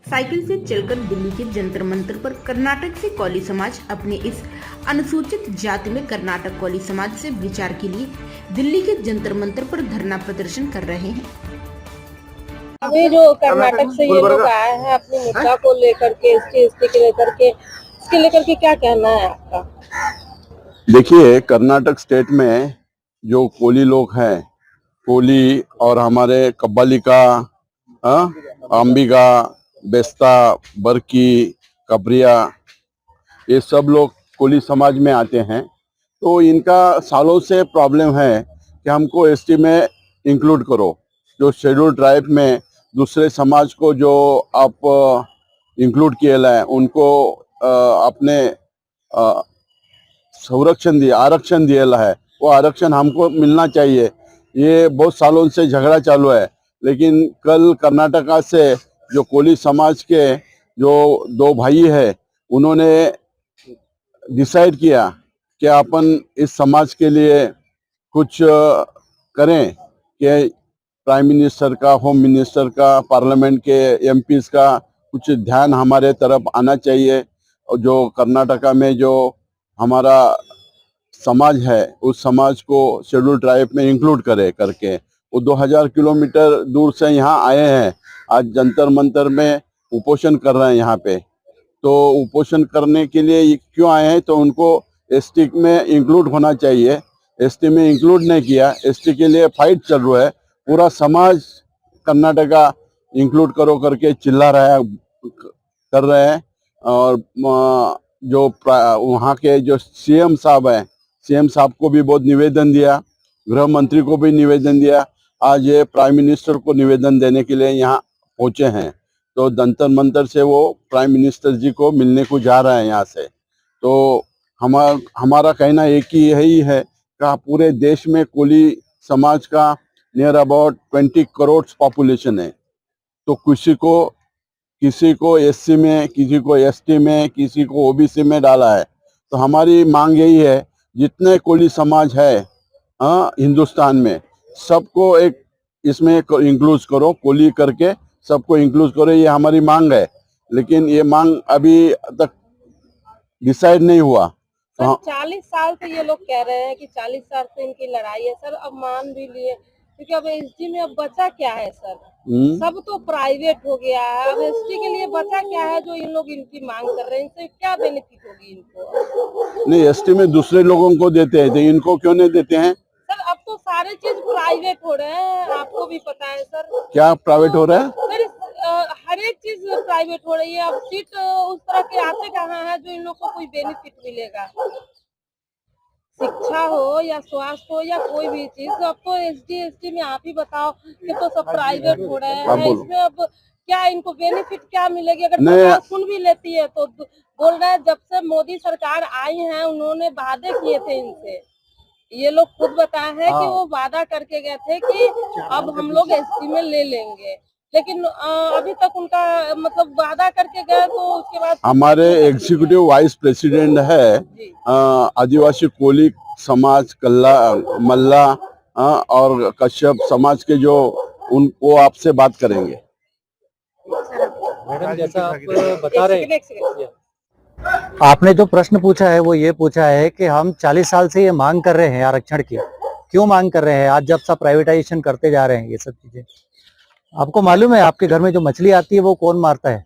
Cycle से चलकर दिल्ली के जंतर मंतर पर कर्नाटक से कोली समाज अपने इस अनुसूचित जाति में कर्नाटक कोली समाज से विचार के लिए दिल्ली के जंतर मंतर पर धरना प्रदर्शन कर रहे हैं। अभी जो कर्नाटक से ये लोग आए हैं अपने मुद्दा को लेकर के एसटी के लेकर के इसके लेकर के क्या कहना है आपका? देखिए, कर्नाटक स्टेट में जो कोली लोग हैं, कोली और हमारे कब्बालिका, अंबिगा, बेस्ता, बरकी, कबरिया, ये सब लोग कोली समाज में आते हैं। तो इनका सालों से प्रॉब्लम है कि हमको एसटी में इंक्लूड करो। जो शेड्यूल ट्राइब में दूसरे समाज को जो आप इंक्लूड किया है उनको अपने संरक्षण दिए, आरक्षण दिया है, वो आरक्षण हमको मिलना चाहिए। ये बहुत सालों से झगड़ा चालू है, लेकिन कल कर्नाटका से जो कोली समाज के जो दो भाई है उन्होंने डिसाइड किया कि अपन इस समाज के लिए कुछ करें कि प्राइम मिनिस्टर का, होम मिनिस्टर का, पार्लियामेंट के एमपीज का कुछ ध्यान हमारे तरफ आना चाहिए। और जो कर्नाटका में जो हमारा समाज है उस समाज को शेड्यूल ट्राइब में इंक्लूड करे करके वो 2000 किलोमीटर दूर से यहाँ आए हैं। आज जंतर मंतर में उपोषण कर रहे हैं यहाँ पे। तो उपोषण करने के लिए क्यों आए हैं? तो उनको एसटी में इंक्लूड होना चाहिए। एसटी में इंक्लूड नहीं किया, एसटी के लिए फाइट चल रहा है। पूरा समाज कर्नाटका इंक्लूड करो करके चिल्ला रहा है, कर रहे हैं। और जो वहाँ के जो सीएम साहब हैं, सीएम साहब को भी बहुत निवेदन दिया, गृह मंत्री को भी निवेदन दिया। आज ये प्राइम मिनिस्टर को निवेदन देने के लिए यहाँ पहुँचे हैं। तो जंतर मंतर से वो प्राइम मिनिस्टर जी को मिलने को जा रहे हैं यहाँ से। तो हमारा कहना एक ही है कि पूरे देश में कोली समाज का नियर अबाउट 20 करोड़ पॉपुलेशन है। तो किसी को एससी में, किसी को एसटी में, किसी को ओबीसी में डाला है। तो हमारी मांग यही है, जितने कोली समाज है हिंदुस्तान में, सबको एक इसमें इंक्लूड करो, कोली करके सबको इंक्लूड करो। ये हमारी मांग है, लेकिन ये मांग अभी तक डिसाइड नहीं हुआ। सर 40 साल से ये लोग कह रहे हैं कि 40 साल से इनकी लड़ाई है सर। अब मान भी लिए, क्योंकि अब एसटी में अब बचा क्या है सर? सब तो प्राइवेट हो गया है। अब एसटी के लिए बचा क्या है जो इन लोग इनकी मांग कर रहे हैं? इनसे क्या बेनिफिट होगी इनको? नहीं, एसटी में दूसरे लोगों को देते हैं, तो इनको क्यों नहीं देते हैं? सर अब तो सारे चीज प्राइवेट हो रहे हैं, आपको भी पता है सर। क्या प्राइवेट हो रहा है? सर हर एक चीज प्राइवेट हो रही है। अब सीट उस तरह के आते कहाँ है जो इन लोग को कोई बेनिफिट मिलेगा? शिक्षा हो या स्वास्थ्य हो या कोई भी चीज, अब तो एसटी में आप ही बताओ कि तो सब प्राइवेट हो रहे हैं। इसमें अब क्या इनको बेनिफिट क्या मिलेगी? अगर सरकार सुन भी लेती है तो बोल रहे हैं जब से मोदी सरकार आई है उन्होंने वादे किए थे इनसे। ये लोग खुद बताए हैं कि वो वादा करके गए थे कि अब हम लोग एसटी में ले लेंगे, लेकिन अभी तक उनका मतलब वादा करके गए तो उसके बाद हमारे एग्जीक्यूटिव वाइस प्रेसिडेंट है आदिवासी कोली समाज, कल्ला, मल्ला और कश्यप समाज के, जो उनको आपसे बात करेंगे। मैडम, जैसा आप बता रहे हैं, आपने जो प्रश्न पूछा है वो ये पूछा है कि हम 40 साल से ये मांग कर रहे हैं आरक्षण की। क्यों मांग कर रहे हैं? आज जब सब प्राइवेटाइजेशन करते जा रहे हैं ये सब चीजें, आपको मालूम है आपके घर में जो मछली आती है वो कौन मारता है?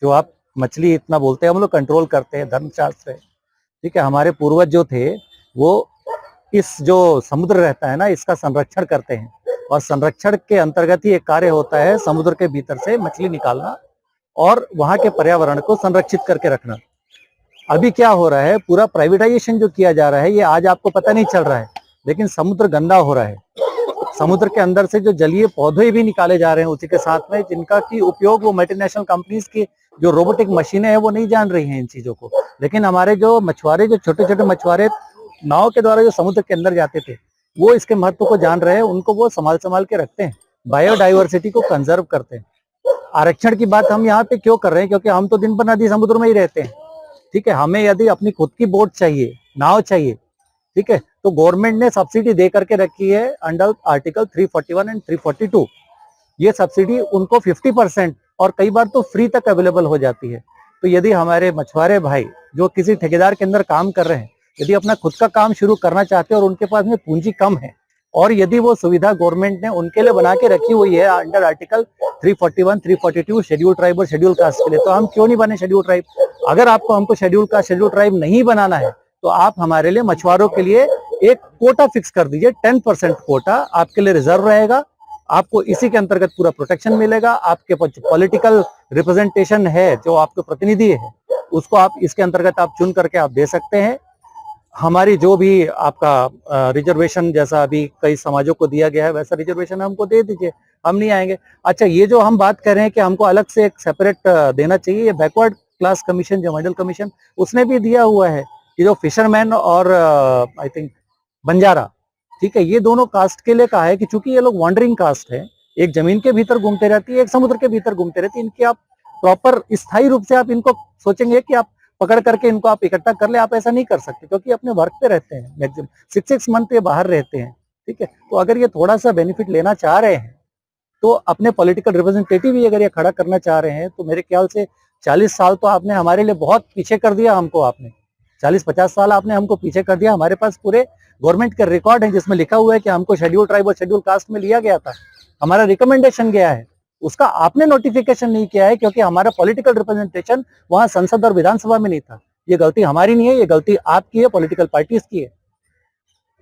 जो आप मछली इतना बोलते हैं, हम लोग कंट्रोल करते हैं, धर्मशास्त्र है, ठीक है। हमारे पूर्वज जो थे वो इस जो समुद्र रहता है ना, इसका संरक्षण करते हैं, और संरक्षण के अंतर्गत ही एक कार्य होता है समुद्र के भीतर से मछली निकालना और वहां के पर्यावरण को संरक्षित करके रखना। अभी क्या हो रहा है, पूरा प्राइवेटाइजेशन जो किया जा रहा है, ये आज आपको पता नहीं चल रहा है, लेकिन समुद्र गंदा हो रहा है। समुद्र के अंदर से जो जलीय पौधे भी निकाले जा रहे हैं उसी के साथ में, जिनका की उपयोग वो मल्टीनेशनल कंपनीज की जो रोबोटिक मशीनें हैं वो नहीं जान रही हैं इन चीजों को। लेकिन हमारे जो मछुआरे, जो छोटे छोटे मछुआरे नाव के द्वारा जो समुद्र के अंदर जाते थे, वो इसके महत्व को जान रहे हैं, उनको वो संभाल के रखते हैं, बायोडाइवर्सिटी को कंजर्व करते हैं। आरक्षण की बात हम यहाँ पे क्यों कर रहे हैं? क्योंकि हम तो दिन भर नदी समुद्र में ही रहते हैं, ठीक है। हमें यदि अपनी खुद की बोट चाहिए, नाव चाहिए, ठीक है, तो गवर्नमेंट ने सब्सिडी दे करके रखी है अंडर आर्टिकल 341 एंड 342। ये सब्सिडी उनको 50% और कई बार तो फ्री तक अवेलेबल हो जाती है। तो यदि हमारे मछुआरे भाई जो किसी ठेकेदार के अंदर काम कर रहे हैं, यदि अपना खुद का काम शुरू करना चाहते हैं और उनके पास में पूंजी कम है, और यदि वो सुविधा गवर्नमेंट ने उनके लिए बना के रखी हुई है अंडर आर्टिकल 341, 342 शेड्यूल ट्राइब और शेड्यूल कास्ट के लिए, तो हम क्यों नहीं बने शेड्यूल ट्राइब? अगर आपको हमको शेड्यूल कास्ट शेड्यूल ट्राइब नहीं बनाना है तो आप हमारे लिए मछुआरों के लिए एक कोटा फिक्स कर दीजिए। 10% कोटा आपके लिए रिजर्व रहेगा, आपको इसी के अंतर्गत पूरा प्रोटेक्शन मिलेगा। आपके पॉलिटिकल रिप्रेजेंटेशन है, जो आपके प्रतिनिधि है, उसको आप इसके अंतर्गत आप चुन करके आप दे सकते हैं। हमारी जो भी आपका रिजर्वेशन जैसा अभी कई समाजों को दिया गया है, वैसा रिजर्वेशन हमको दे दीजिए, हम नहीं आएंगे। अच्छा, ये जो हम बात कर रहे हैं कि हमको अलग से एक सेपरेट देना चाहिए, ये बैकवर्ड क्लास कमीशन जो मॉडल कमीशन उसने भी दिया हुआ है कि जो फिशरमैन और आई थिंक बंजारा, ठीक है, ये दोनों कास्ट के लिए कहा है कि चूंकि ये लोग वॉन्डरिंग कास्ट है, एक जमीन के भीतर घूमते रहती है, एक समुद्र के भीतर घूमते रहती है, इनकी आप प्रॉपर स्थायी रूप से आप इनको सोचेंगे कि आप पकड़ करके इनको आप इकट्ठा कर ले, आप ऐसा नहीं कर सकते, क्योंकि अपने वर्क पे रहते हैं, मैक्सिमम 6 मंथ ये बाहर रहते हैं, ठीक है। तो अगर ये थोड़ा सा बेनिफिट लेना चाह रहे हैं, तो अपने पॉलिटिकल रिप्रेजेंटेटिव भी अगर ये खड़ा करना चाह रहे हैं, तो मेरे ख्याल से 40 साल तो आपने हमारे लिए बहुत पीछे कर दिया हमको, आपने 40-50 साल आपने हमको पीछे कर दिया। हमारे पास पूरे गवर्नमेंट के रिकॉर्ड है जिसमें लिखा हुआ है कि हमको शेड्यूल ट्राइब और शेड्यूल कास्ट में लिया गया था, हमारा रिकमेंडेशन गया है, उसका आपने नोटिफिकेशन नहीं किया है, क्योंकि हमारा पॉलिटिकल रिप्रेजेंटेशन वहां संसद और विधानसभा में नहीं था। ये गलती हमारी नहीं है, ये गलती आपकी है, पॉलिटिकल पार्टीज की है।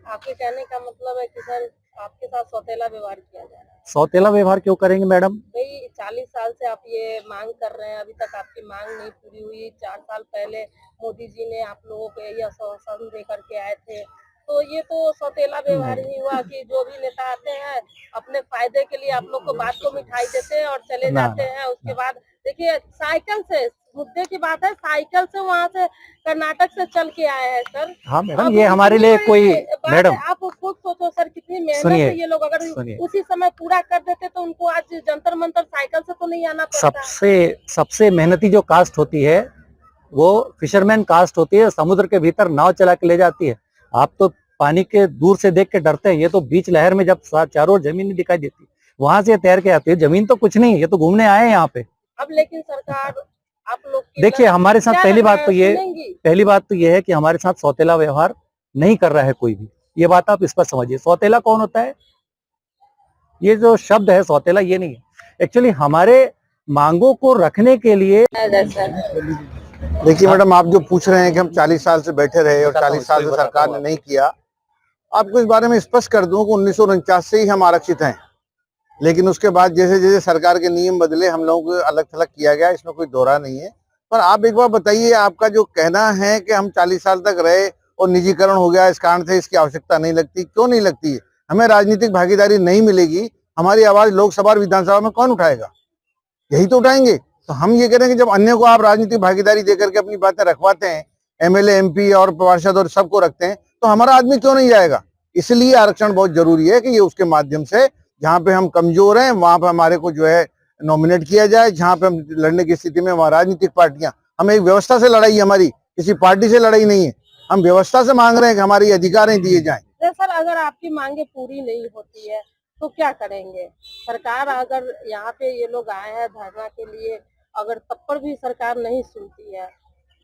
आपके कहने का मतलब है कि सर आपके साथ सौतेला व्यवहार किया जा रहा है। सौतेला व्यवहार क्यों करेंगे मैडम? भाई 40 साल से आप ये मांग कर रहे हैं, अभी तक आपकी मांग नहीं पूरी हुई। 4 साल पहले मोदी जी ने आप लोगों को यह आश्वासन दे करके आए थे, तो ये तो सौतेला व्यवहार ही हुआ कि जो भी नेता आते हैं अपने फायदे के लिए आप लोग को बात को मिठाई देते हैं और चले जाते हैं। उसके बाद देखिए साइकिल से, मुद्दे की बात है, साइकिल से वहाँ से कर्नाटक से चल के आए हैं सर। हाँ मैडम, ये हमारे लिए कोई मैडम आप खुद सोचो सर, कितनी मेहनत सुनिए, से ये लोग अगर उसी समय पूरा कर देते तो उनको आज जंतर मंतर साइकिल से तो नहीं आना पड़ता। सबसे मेहनती जो कास्ट होती है वो फिशरमैन कास्ट होती है, समुद्र के भीतर नाव चला के ले जाती है। आप तो पानी के दूर से देख के डरते हैं, ये तो बीच लहर में जब चारों ओर जमीन नहीं दिखाई देती, वहां से तैर के आती है। जमीन तो कुछ नहीं है, ये तो घूमने आए हैं यहाँ पे। अब लेकिन सरकार आप लोग देखिए, हमारे साथ पहली बात तो ये है कि हमारे साथ सौतेला व्यवहार नहीं कर रहा है कोई भी, ये बात आप इस पर समझिए। सौतेला कौन होता है? ये जो शब्द है सौतेला, ये नहीं है, एक्चुअली हमारे मांगों को रखने के लिए। देखिए मैडम, आप जो पूछ रहे हैं कि हम 40 साल से बैठे रहे और 40 साल से सरकार ने नहीं किया, आपको इस बारे में स्पष्ट कर दूं कि 1949 से ही हम आरक्षित हैं, लेकिन उसके बाद जैसे जैसे सरकार के नियम बदले हम लोगों को अलग थलग किया गया, इसमें कोई दोहरा नहीं है। पर आप एक बार बताइए, आपका जो कहना है कि हम 40 साल तक रहे और निजीकरण हो गया, इस कारण से इसकी आवश्यकता नहीं लगती, क्यों नहीं लगती है? हमें राजनीतिक भागीदारी नहीं मिलेगी, हमारी आवाज लोकसभा और विधानसभा में कौन उठाएगा? यही तो उठाएंगे। तो हम ये कह रहे हैं कि जब अन्य को आप राजनीतिक भागीदारी देकर के अपनी बातें रखवाते हैं, एमएलए, एमपी और पार्षद और सबको रखते हैं, तो हमारा आदमी क्यों नहीं जाएगा? इसलिए आरक्षण बहुत जरूरी है कि ये उसके माध्यम से जहाँ पे हम कमजोर हैं वहां पे हमारे को जो है नॉमिनेट किया जाए, जहाँ पे हम लड़ने की स्थिति में वहाँ राजनीतिक पार्टियां, हमें एक व्यवस्था से लड़ाई, हमारी किसी पार्टी से लड़ाई नहीं है, हम व्यवस्था से मांग रहे हैं कि हमारी अधिकारें दिए जाएं। सर, अगर आपकी मांगे पूरी नहीं होती है तो क्या करेंगे? सरकार अगर यहाँ पे ये लोग आए हैं धरना के लिए, अगर तब पर भी सरकार नहीं सुनती है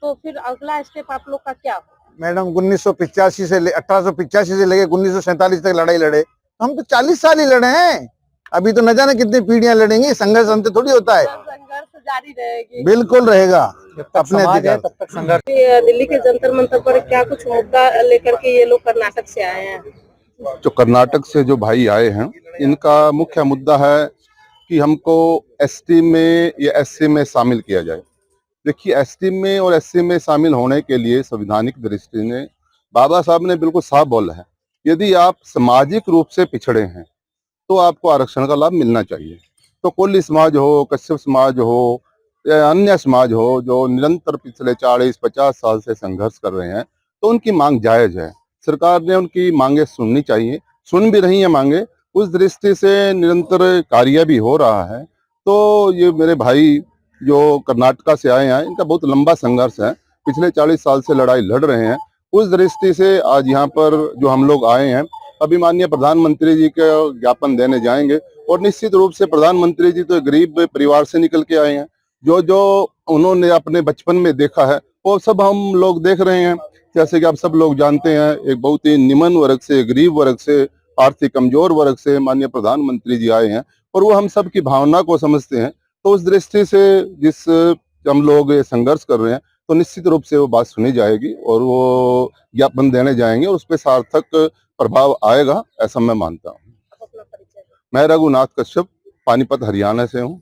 तो फिर अगला स्टेप आप लोग का क्या होगा? मैडम, 1885 से लेके 1947 तक लड़ाई लड़े, हम तो 40 साल ही लड़े हैं, अभी तो न जाने कितनी पीढ़ियां लड़ेंगी। संघर्ष अंत थोड़ी होता है, संघर्ष जारी रहेगी, बिल्कुल रहेगा। अपने अधिकार तब तक संघर्ष। दिल्ली के जंतर मंतर पर क्या कुछ मुद्दा लेकर के ये लोग कर्नाटक से आए हैं? जो कर्नाटक से जो भाई आए हैं, इनका मुख्य मुद्दा है कि हमको एसटी में या एससी में शामिल किया जाए। देखिए, एसटी में और एससी में शामिल होने के लिए संवैधानिक दृष्टि ने बाबा साहब ने बिल्कुल साफ बोला है, यदि आप सामाजिक रूप से पिछड़े हैं तो आपको आरक्षण का लाभ मिलना चाहिए। तो कोली समाज हो, कश्यप समाज हो या अन्य समाज हो जो निरंतर पिछले 40-50 साल से संघर्ष कर रहे हैं, तो उनकी मांग जायज है। सरकार ने उनकी मांगे सुननी चाहिए, सुन भी रही है मांगे, उस दृष्टि से निरंतर कार्य भी हो रहा है। तो ये मेरे भाई जो कर्नाटक से आए हैं, इनका बहुत लंबा संघर्ष है, पिछले 40 साल से लड़ाई लड़ रहे हैं। उस दृष्टि से आज यहाँ पर जो हम लोग आए हैं, अभी माननीय प्रधानमंत्री जी के ज्ञापन देने जाएंगे। और निश्चित रूप से प्रधानमंत्री जी तो गरीब परिवार से निकल के आए हैं, जो जो उन्होंने अपने बचपन में देखा है वो सब हम लोग देख रहे हैं। जैसे कि आप सब लोग जानते हैं, एक बहुत ही निम्न वर्ग से, गरीब वर्ग से, आर्थिक कमजोर वर्ग से माननीय प्रधानमंत्री जी आए हैं और वो हम सब की भावना को समझते हैं। तो उस दृष्टि से जिस हम लोग संघर्ष कर रहे हैं तो निश्चित रूप से वो बात सुनी जाएगी और वो ज्ञापन देने जाएंगे और उस पर सार्थक प्रभाव आएगा, ऐसा मैं मानता हूँ। मैं रघुनाथ कश्यप पानीपत हरियाणा से हूँ।